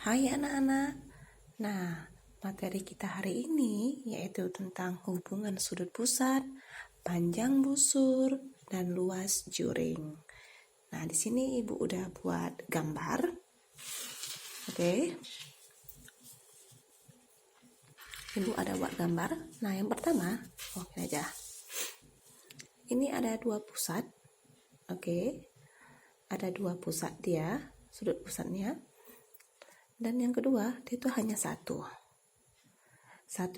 Hai anak-anak. Nah, materi kita hari ini yaitu tentang hubungan sudut pusat, panjang busur, dan luas juring. Nah, di sini Ibu udah buat gambar. Oke. Ibu ada buat gambar. Nah, yang pertama, ini aja. Ini ada dua pusat. Oke. Ada dua pusat dia, sudut pusatnya. Dan yang kedua, dia itu hanya satu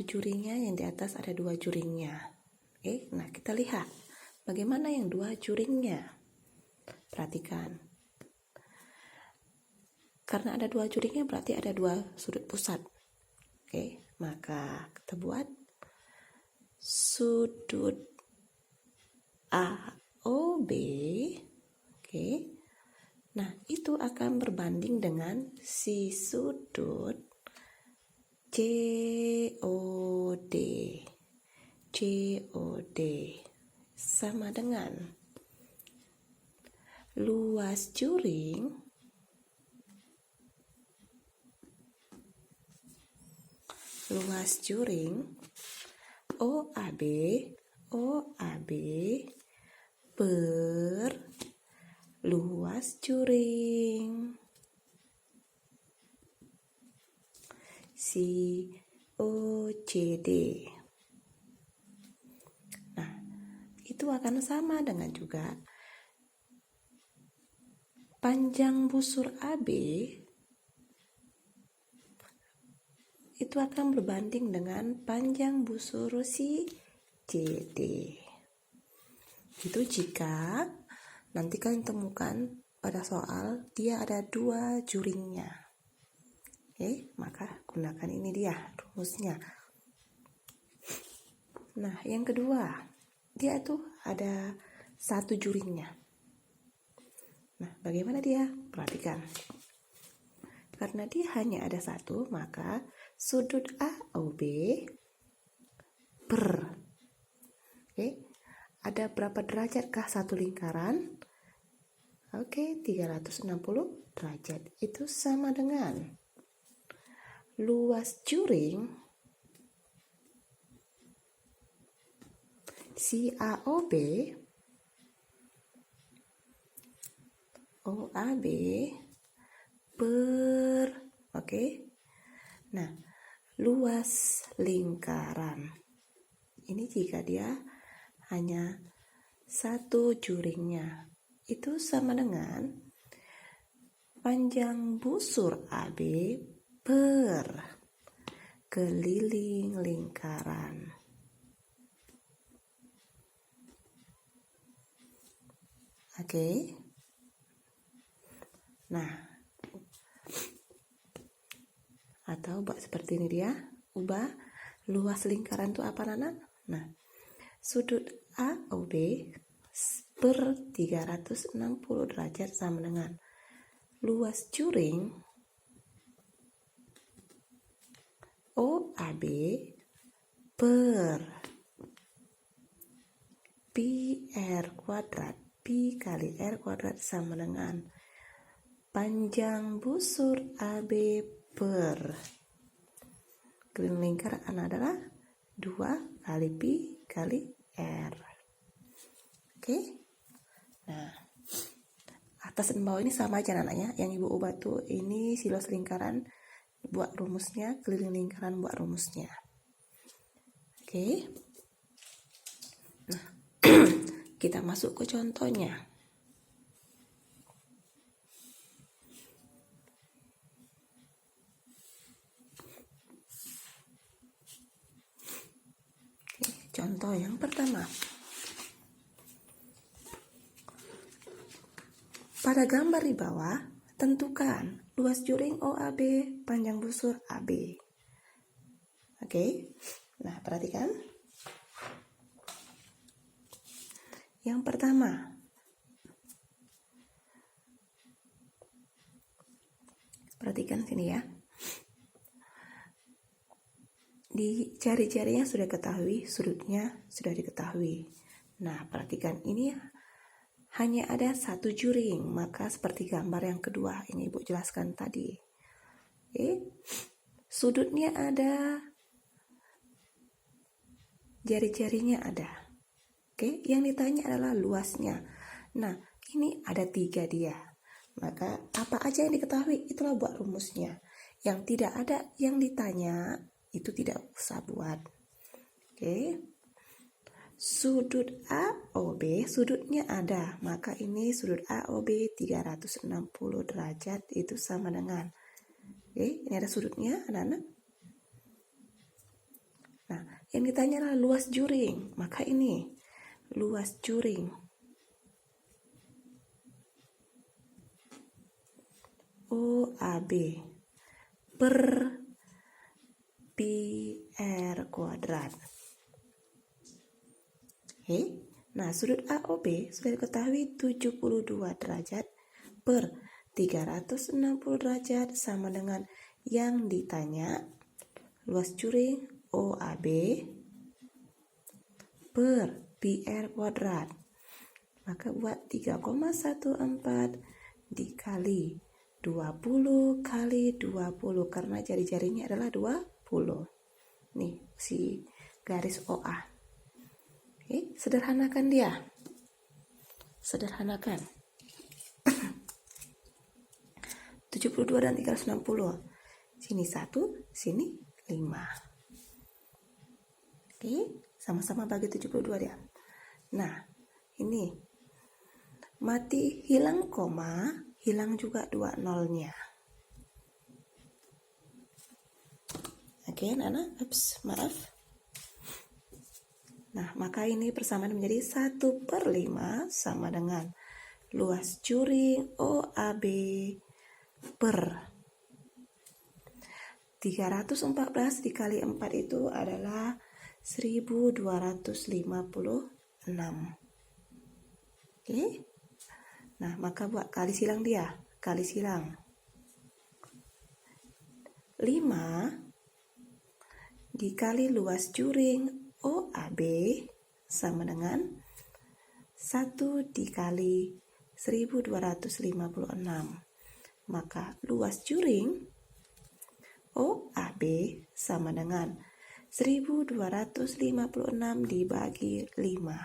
juringnya, yang di atas ada dua juringnya. Oke, nah kita lihat bagaimana yang dua juringnya. Perhatikan, karena ada dua juringnya berarti ada dua sudut pusat. Oke, maka kita buat sudut AOB. Oke, nah itu akan berbanding dengan si sudut COD. COD sama dengan luas juring OAB per luas juring COCD. Nah, itu akan sama dengan juga panjang busur AB itu akan berbanding dengan panjang busur si CD. Itu jika nanti kalian temukan pada soal dia ada dua juringnya. Oke, maka gunakan ini dia rumusnya. Nah, yang kedua, dia tuh ada satu juringnya. Nah, bagaimana dia? Perhatikan. Karena dia hanya ada satu, maka sudut AOB per, oke, ada berapa derajat satu lingkaran? Oke, 360 derajat. Itu sama dengan luas juring si OAB per, oke. Nah, luas lingkaran ini jika dia hanya satu juringnya itu sama dengan panjang busur AB per keliling lingkaran. Oke. Nah, atau buat seperti ini dia, ubah luas lingkaran itu apa Nana? Nah, sudut AOB per 360 derajat sama dengan luas juring OAB per pi R kuadrat, pi kali R kuadrat sama dengan panjang busur AB per keliling lingkaran adalah 2 kali pi kali R. Oke. Nah, atas dan bawah ini sama aja anaknya. Yang Ibu ubah tuh ini si luas lingkaran buat rumusnya, keliling lingkaran buat rumusnya. Oke. Nah, kita masuk ke contohnya. Oke, contoh yang pertama. Pada gambar di bawah, tentukan luas juring OAB, panjang busur AB. Oke. Nah, perhatikan. Yang pertama, perhatikan sini ya. Di jari-jarinya sudah ketahui, sudutnya sudah diketahui. Nah, perhatikan ini hanya ada satu juring, maka seperti gambar yang kedua ini Ibu jelaskan tadi. Sudutnya ada, jari-jarinya ada. Yang ditanya adalah luasnya. Nah, ini ada 3 dia. Maka apa aja yang diketahui itulah buat rumusnya. Yang tidak ada yang ditanya itu tidak usah buat. Sudut AOB, sudutnya ada. Maka ini sudut AOB 360 derajat itu sama dengan. Ini ada sudutnya, anak-anak. Nah, yang ditanya adalah luas juring. Maka ini luas juring OAB per PR kuadrat. Nah, sudut AOB sudah diketahui 72 derajat per 360 derajat sama dengan yang ditanya luas juring OAB per PR kuadrat. Maka buat 3,14 dikali 20 kali 20 karena jari-jarinya adalah 20. Nih si garis OA. Sederhanakan dia. Sederhanakan. 72 dan 360. Sini 1, sini 5. Sama-sama bagi 72 dia. Nah, ini mati hilang koma, hilang juga 2 nolnya. Nana, maaf. Nah, maka ini persamaan menjadi 1/5 sama dengan luas juring OAB per 314 dikali 4 itu adalah 1256. Nah, maka buat kali silang dia. Kali silang 5 dikali luas juring OAB sama dengan 1 dikali 1256. Maka luas juring OAB sama dengan 1256 dibagi 5.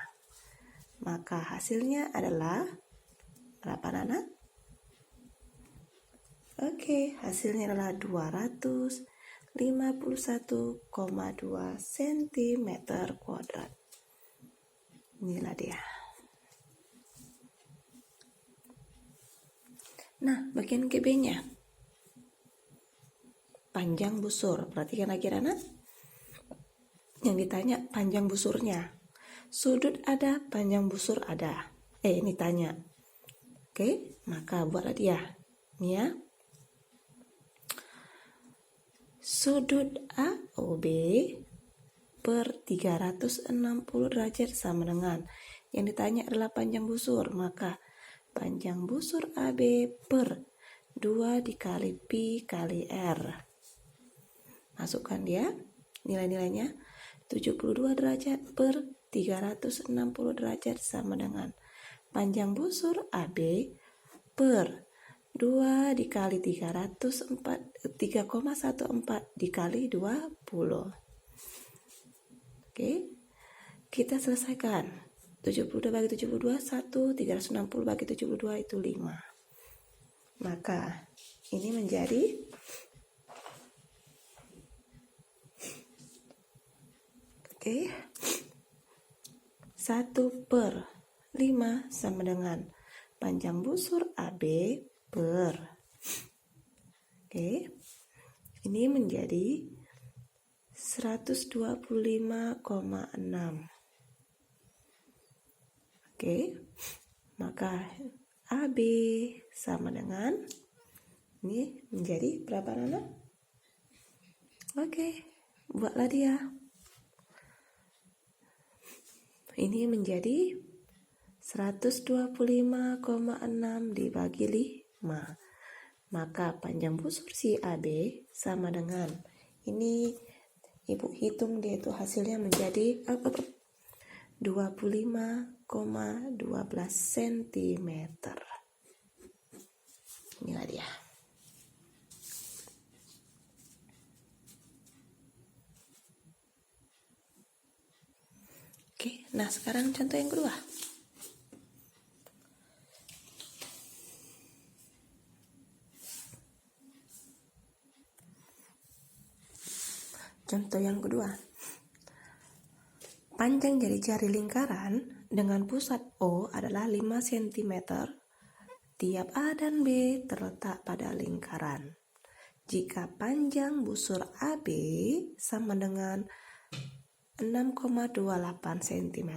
Maka hasilnya adalah berapa, Nana? Hasilnya adalah 251,2 cm kuadrat. Inilah dia. Nah, bagian GB-nya. Panjang busur. Perhatikan lagi, anak. Yang ditanya panjang busurnya. Sudut ada, panjang busur ada. Ini tanya. Maka buatlah dia. Ini ya. Sudut AOB per 360 derajat sama dengan yang ditanya adalah panjang busur. Maka panjang busur AB per 2 dikali Pi kali R. Masukkan dia nilai-nilainya. 72 derajat per 360 derajat sama dengan panjang busur AB per 2 dikali 3,14 dikali 20. Kita selesaikan. 72 bagi 72 1, 360 bagi 72 itu 5. Maka ini menjadi 1/5 sama dengan panjang busur AB per ini menjadi 125,6. Maka AB sama dengan ini menjadi berapa, Nana? Buatlah dia. Ini menjadi 125,6 dibagi 5. Maka panjang busur si AB sama dengan ini Ibu hitung dia itu hasilnya menjadi 25,12 cm. Inilah dia. Nah, sekarang contoh yang kedua. Contoh yang kedua. Panjang jari-jari lingkaran dengan pusat O adalah 5 cm. Tiap A dan B terletak pada lingkaran. Jika panjang busur AB sama dengan 6,28 cm,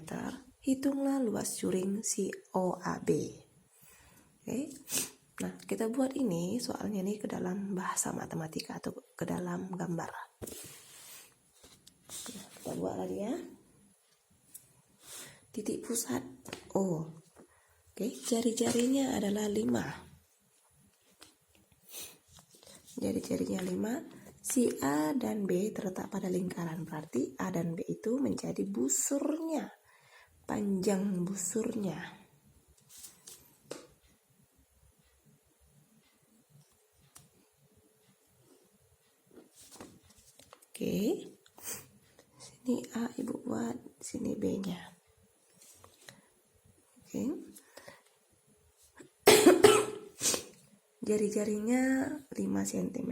hitunglah luas juring si OAB. Oke. Nah, kita buat ini soalnya nih ke dalam bahasa matematika atau ke dalam gambar. Nah, kita buat lagi ya. Titik pusat O. Oke, jari-jarinya adalah 5. Jari-jarinya 5. Si A dan B terletak pada lingkaran. Berarti A dan B itu menjadi busurnya. Panjang busurnya. Oke. Sini A ibu buat, sini B-nya. Oke. Jari-jarinya 5 cm.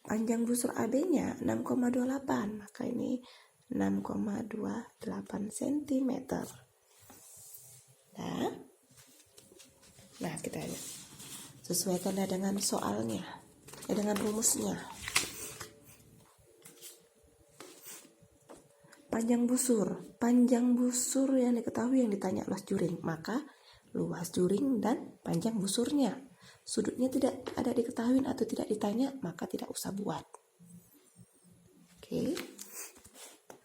Panjang busur AB-nya 6,28, maka ini 6,28 cm. Nah, kita sesuaikanlah dengan soalnya, dengan rumusnya. Panjang busur yang diketahui yang ditanya luas juring, maka luas juring dan panjang busurnya. Sudutnya tidak ada diketahui atau tidak ditanya, maka tidak usah buat. Oke,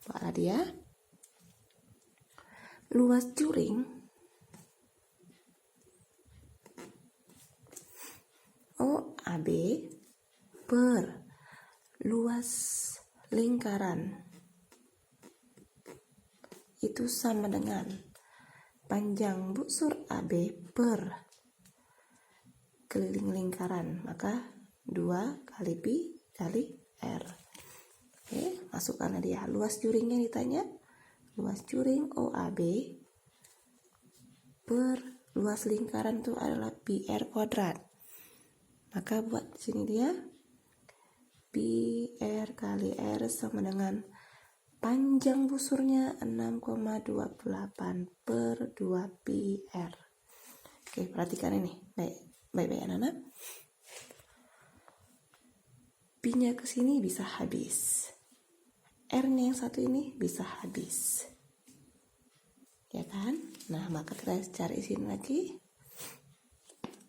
buatlah dia. Luas juring OAB per luas lingkaran itu sama dengan panjang busur AB per keliling lingkaran, maka 2 kali pi kali R. Oke, masukkanlah dia. Luas juringnya ditanya, luas juring OAB per luas lingkaran itu adalah pi R kuadrat. Maka buat sini dia pi R kali R sama dengan panjang busurnya 6,28 per 2 pi R. Oke, perhatikan ini. Baik-baik anak-anak. Pi-nya ke sini bisa habis. R-nya yang satu ini bisa habis. Ya kan? Nah, maka kita cari sini lagi.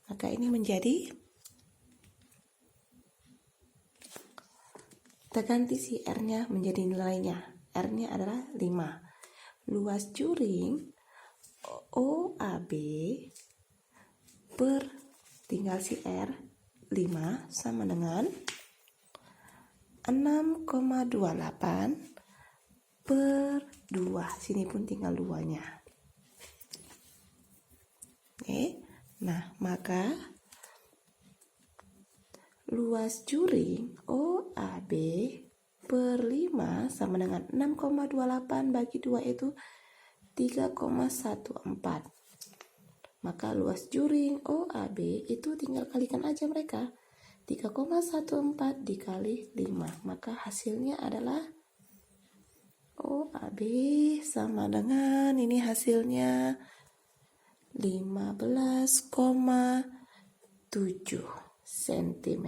Maka ini menjadi, kita ganti si R-nya menjadi nilainya. R-nya adalah 5. Luas juring OAB per, tinggal si R, 5 sama dengan 6,28 per 2. Sini pun tinggal 2-nya. Oke. Nah, maka luas juring OAB per 5 sama dengan 6,28 bagi 2 itu 3,14. Maka luas juring OAB itu tinggal kalikan aja mereka. 3,14 dikali 5. Maka hasilnya adalah OAB sama dengan, ini hasilnya 15,7 cm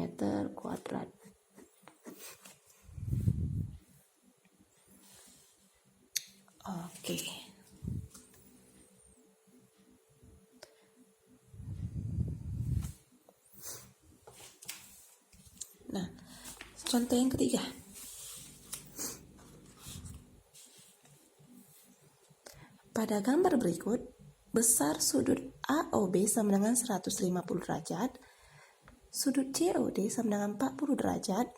kuadrat. Oke. Nah, contoh yang ketiga. Pada gambar berikut, besar sudut AOB sama dengan 150 derajat, sudut COD sama dengan 40 derajat,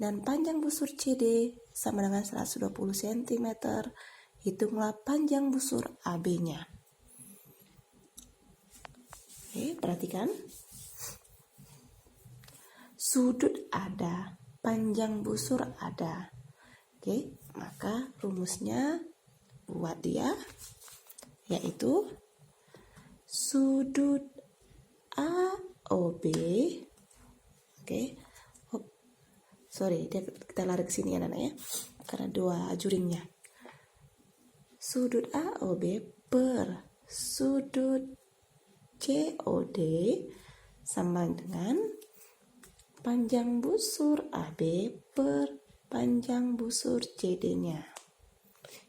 dan panjang busur CD sama dengan 120 cm. Hitunglah panjang busur AB-nya. Oke, perhatikan. Sudut ada, panjang busur ada. Oke, maka rumusnya buat dia yaitu sudut AOB. Oke. Sorry, kita lari ke sini ya anak ya. Karena dua juringnya. Sudut AOB per sudut COD sama dengan panjang busur AB per panjang busur CD-nya.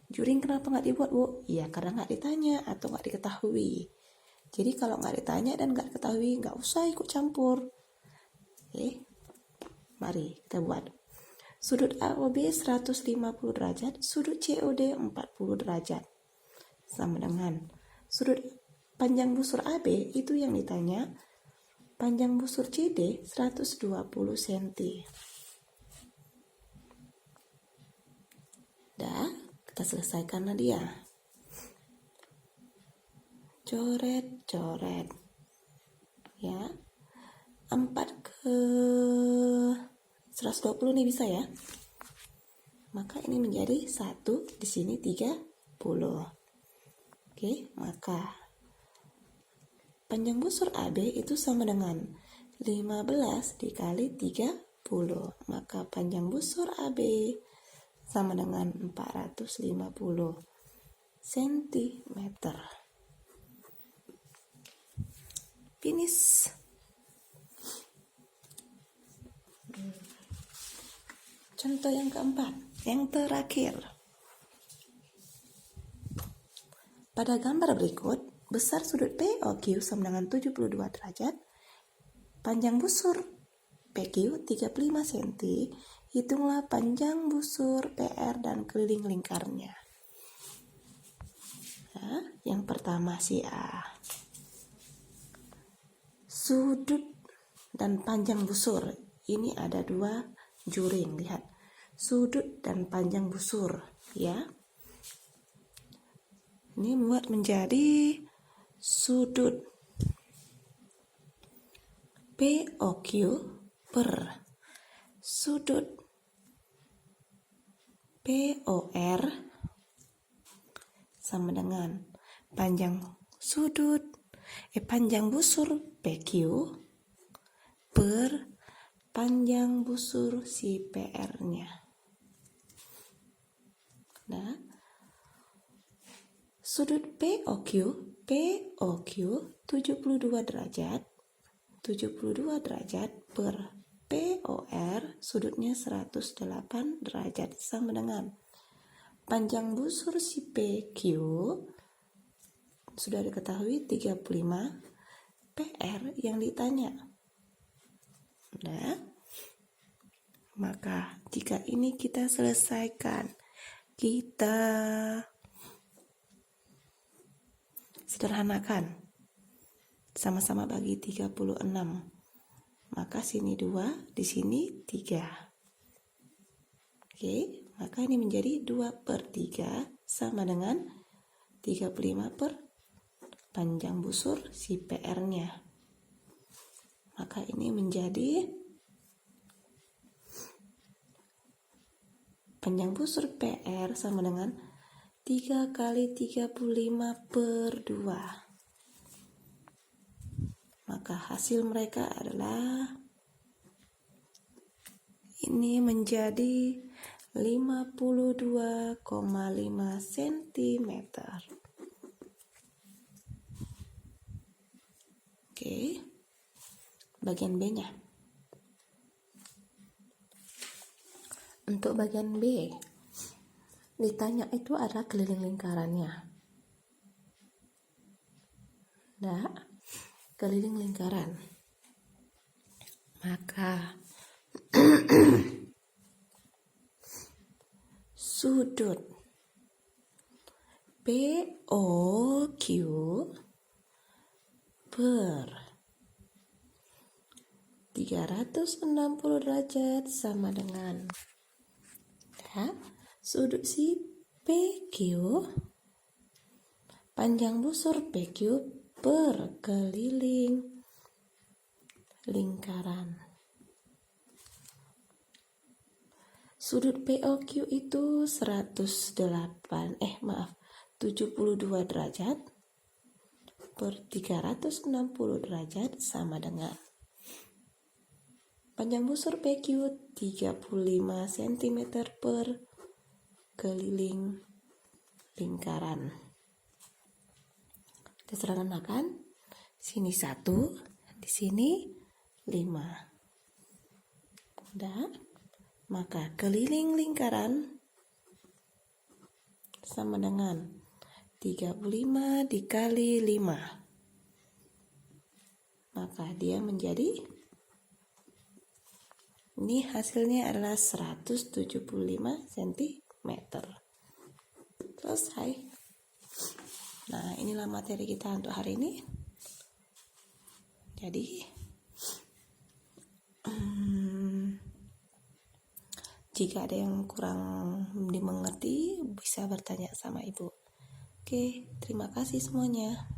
Juring kenapa nggak dibuat, Bu? Ya karena nggak ditanya atau nggak diketahui. Jadi kalau nggak ditanya dan nggak diketahui, nggak usah ikut campur. Oke, mari kita buat. Sudut AOB 150 derajat, sudut COD 40 derajat. Sama dengan sudut panjang busur AB itu yang ditanya, panjang busur CD 120 cm. Dah, kita selesaikan dia. Coret-coret. Ya. 4 ke 120 nih bisa ya. Maka ini menjadi 1, di sini 30. Oke, maka panjang busur AB itu sama dengan 15 dikali 30. Maka panjang busur AB sama dengan 450 cm. Finish. Contoh yang keempat, yang terakhir. Pada gambar berikut, besar sudut POQ sama dengan 72 derajat, panjang busur PQ 35 cm, hitunglah panjang busur PR dan keliling lingkarnya. Nah, yang pertama si A. Sudut dan panjang busur, ini ada dua juring, lihat. Sudut dan panjang busur, ya. Ini buat menjadi sudut POQ per sudut POR sama dengan panjang busur PQ per panjang busur si PR-nya. Nah, sudut POQ 72 derajat per POR sudutnya 108 derajat sama dengan panjang busur si PQ sudah diketahui 35, PR yang ditanya. Nah, maka jika ini kita selesaikan, kita sederhanakan, sama-sama bagi 36, maka sini 2, di sini 3. Oke, maka ini menjadi 2/3 sama dengan 35 per panjang busur si PR-nya. Maka ini menjadi panjang busur PR sama dengan 3 kali 35/2. Maka hasil mereka adalah ini menjadi 52,5 cm. Oke, bagian B-nya. Untuk bagian B, ditanya itu ada keliling lingkarannya. Nah, keliling lingkaran. Maka sudut POQ per 360 derajat sama dengan sudut si PQ panjang busur PQ per keliling lingkaran. Sudut POQ itu 72 derajat per 360 derajat sama dengan panjang busur PQ 35 cm per keliling lingkaran. Kita sederhanakan, sini 1, di sini 5. Udah, maka keliling lingkaran sama dengan 35 dikali 5. Maka dia menjadi, ini hasilnya adalah 175 cm. Selesai. Nah, inilah materi kita untuk hari ini. Jadi, jika ada yang kurang dimengerti, bisa bertanya sama Ibu. Oke, terima kasih semuanya.